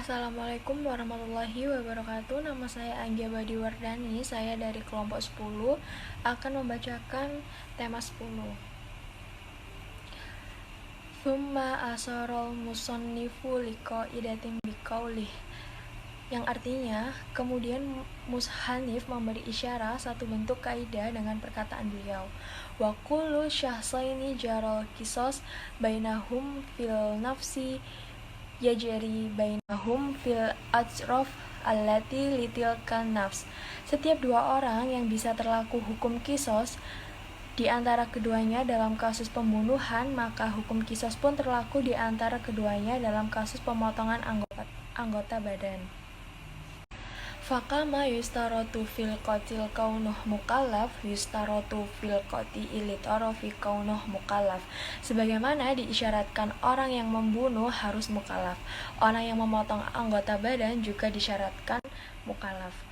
Assalamualaikum warahmatullahi wabarakatuh. Nama saya Anggia Badiwardani. Saya dari kelompok 10 akan membacakan tema 10. Thumma asarul musonnifu liqaidatin biqaulih, yang artinya kemudian Mushanif memberi isyarat satu bentuk kaidah dengan perkataan beliau. Wa kullu syahsaini jaral kisos bainahum fil nafsi yajri bainahum fil ajraf allati litilkan nafs. Setiap dua orang yang bisa terlaku hukum kisos di antara keduanya dalam kasus pembunuhan, maka hukum kisos pun terlaku di antara keduanya dalam kasus pemotongan anggota badan. Fakama yustarotu fil qatil kaunuh mukallaf yustarotu fil qati'il tarafi kaunuh mukallaf. Sebagaimana diisyaratkan orang yang membunuh harus mukallaf, orang yang memotong anggota badan juga disyaratkan mukallaf.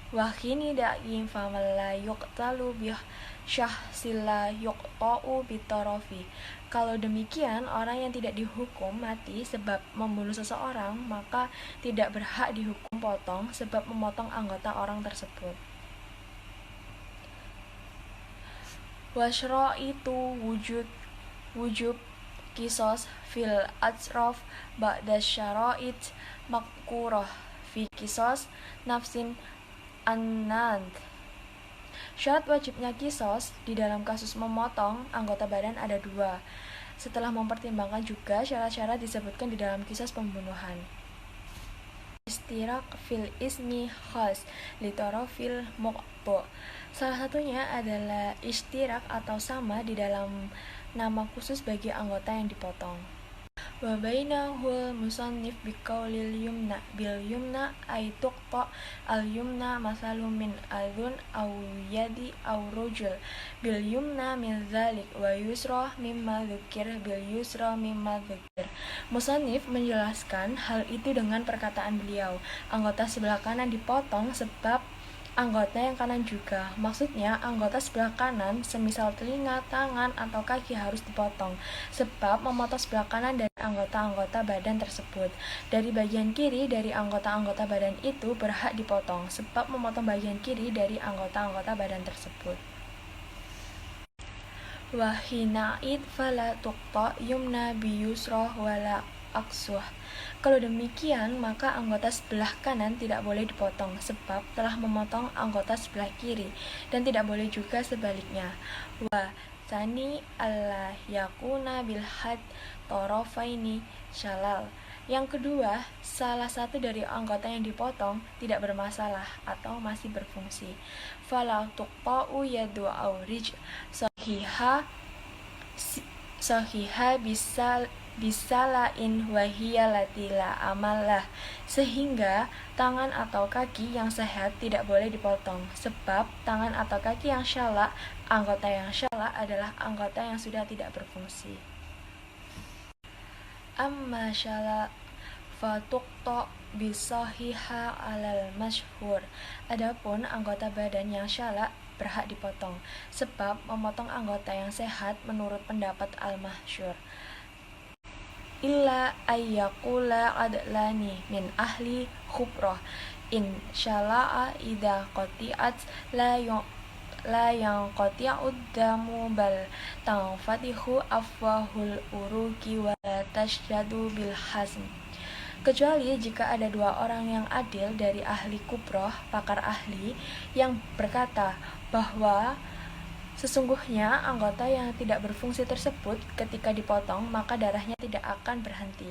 Wahini da'im famalla yuqtalu bih syahsilla yuqta'u bitarafi. Kalau demikian, orang yang tidak dihukum mati sebab membunuh seseorang, maka tidak berhak dihukum potong sebab memotong anggota orang tersebut. Wasyra itu wujub kisos fil ajraf ba'da syara'id makkurah fi kisos nafsin annand. Syarat wajibnya kisos di dalam kasus memotong anggota badan ada dua. Setelah mempertimbangkan juga syarat-syarat disebutkan di dalam kisos pembunuhan. Istirak fil ismi khas litarafil muqto. Salah satunya adalah istirak atau sama di dalam nama khusus bagi anggota yang dipotong. Wa bainahul musannif biqaulil yumna bil yumna ay tuqta al yumna masalum min adhun aw yadi aw rujul bil yumna min dzalik wa yusra mimma dzukir bil yusra mimma dzukir. Musannif menjelaskan hal itu dengan perkataan beliau, anggota sebelah kanan dipotong sebab anggota yang kanan juga. Maksudnya, anggota sebelah kanan, semisal telinga, tangan, atau kaki harus dipotong, sebab memotong sebelah kanan dari anggota-anggota badan tersebut. Dari bagian kiri dari anggota-anggota badan itu berhak dipotong, sebab memotong bagian kiri dari anggota-anggota badan tersebut. Wahina'id fala tuqta yumna biyusroh wala aksuh. Kalau demikian, maka anggota sebelah kanan tidak boleh dipotong sebab telah memotong anggota sebelah kiri, dan tidak boleh juga sebaliknya. Wa tsani alla yakuna bil had tarafaini syalal. Yang kedua, salah satu dari anggota yang dipotong tidak bermasalah atau masih berfungsi. Fala tuqta'u yadu aw rij sahiha bisalain wahiyya latila amallah, sehingga tangan atau kaki yang sehat tidak boleh dipotong sebab tangan atau kaki yang syalak, anggota yang syalak adalah anggota yang sudah tidak berfungsi. Amma syalak fatuqta bisahiha alal masyhur. Adapun anggota badan yang syalak berhak dipotong sebab memotong anggota yang sehat menurut pendapat al-masyhur. Illa ayyakula adlani min ahli khubrah in syala'a idha qati'at la yang qati'ud damu bal tanfatihu afwahul uruki wa tasjadu bil hazm. Kecuali jika ada dua orang yang adil dari ahli kubroh, pakar ahli, yang berkata bahwa sesungguhnya anggota yang tidak berfungsi tersebut ketika dipotong maka darahnya tidak akan berhenti.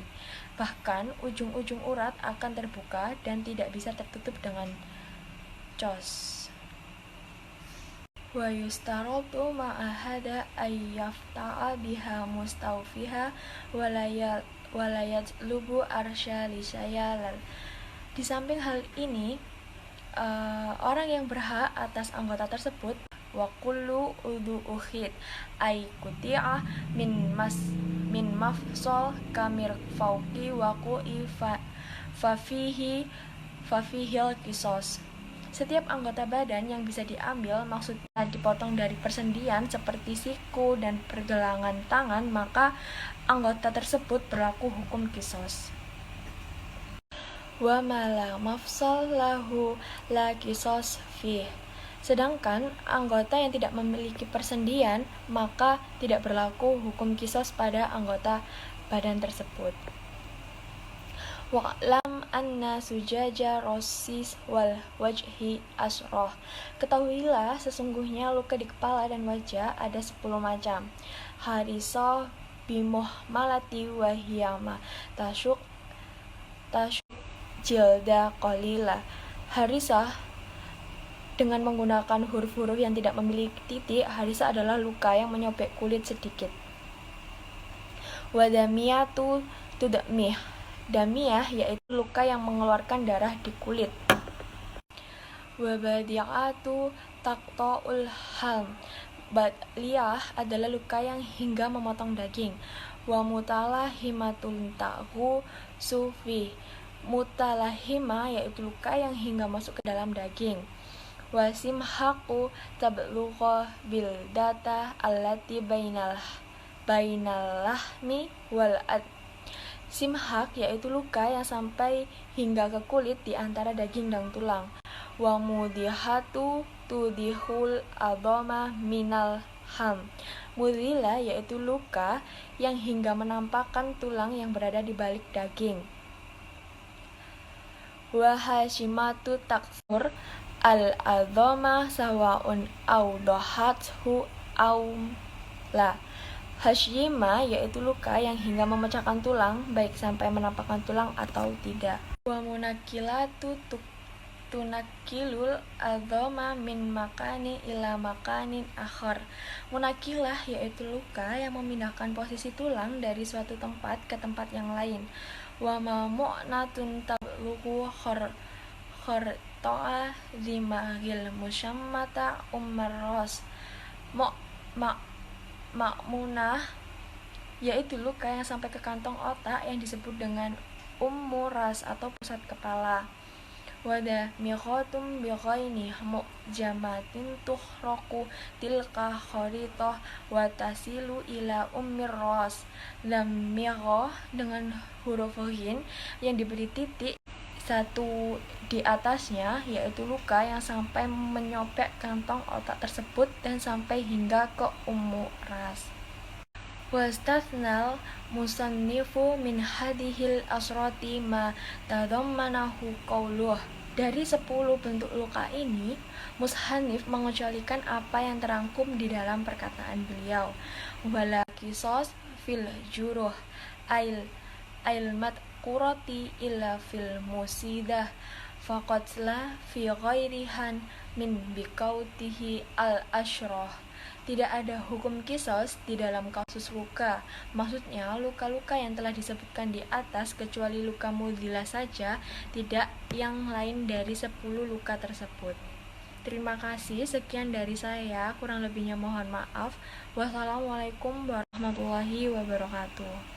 Bahkan ujung-ujung urat akan terbuka dan tidak bisa tertutup dengan cos. Wa yustarotu ma'ahada ayyafta'a biha mustawfiha walayat lubu arsya lisayalal. Di samping hal ini, orang yang berhak atas anggota tersebut wa kullu udu ukhid ay kuti'ah min mafsol kamir fauqi waqu'i fafihil kisos. Setiap anggota badan yang bisa diambil maksudnya dipotong dari persendian seperti siku dan pergelangan tangan, maka anggota tersebut berlaku hukum kisos. wa ma la mafsal lahu la qisas fih. Sedangkan anggota yang tidak memiliki persendian, maka tidak berlaku hukum qisas pada anggota badan tersebut. Wa'lam anna sujaja rosis wal wajhi asroh. Ketahuilah sesungguhnya luka di kepala dan wajah ada 10 macam. Harisoh bimuh malati wahiyama tasyuk jilda qalila. Harisah dengan menggunakan huruf-huruf yang tidak memiliki titik. Harisah adalah luka yang menyobek kulit sedikit. Wadamiyatu tudamih. Damiyah yaitu luka yang mengeluarkan darah di kulit. Wabadi'atu taqta'ul halm. Badliyah adalah luka yang hingga memotong daging. Wa mutalahimatun ta'hu sufi. Mutalahima yaitu luka yang hingga masuk ke dalam daging. Wa simhaqu tablugha bil data allati bainal lahmi wal ad. Simhak yaitu luka yang sampai hingga ke kulit di antara daging dan tulang. Wa mudihatu tudihul adoma minal ham. Mudila yaitu luka yang hingga menampakkan tulang yang berada di balik daging. Wa hashimatu taksur al adoma sawaun audahathu aum la. Hashima yaitu luka yang hingga memecahkan tulang, baik sampai menampakkan tulang atau tidak. Wa munakilatu tunakilul adhoma min makani ila makanin akhar. Munakilah yaitu luka yang memindahkan posisi tulang dari suatu tempat ke tempat yang lain. Wa ma mu'natun tabluhu kharta'a dimahil musyammata ummarros. Makmunah yaitu luka yang sampai ke kantong otak yang disebut dengan ras atau pusat kepala. Wada mikhotum bighaini mu'jamatin tuhroku tilka kharitoh watasilu ila ras. Lam mikhoh dengan huruf ghin yang diberi titik satu di atasnya, yaitu luka yang sampai menyopek kantong otak tersebut dan sampai hingga ke ras. Wastathnal musannifu min hadhil asrati ma tadammanahu qauluh. Dari 10 bentuk luka ini, Mushannif mengecualikan apa yang terangkum di dalam perkataan beliau. Wala qisas fil juruh ailmat qurati illa fil musidah faqatla fi ghairihan min biqautihi al-ashrah. Tidak ada hukum qisas di dalam kasus luka. Maksudnya luka-luka yang telah disebutkan di atas kecuali luka mudhilah saja, tidak yang lain dari 10 luka tersebut. Terima kasih, sekian dari saya, kurang lebihnya mohon maaf. Wassalamualaikum warahmatullahi wabarakatuh.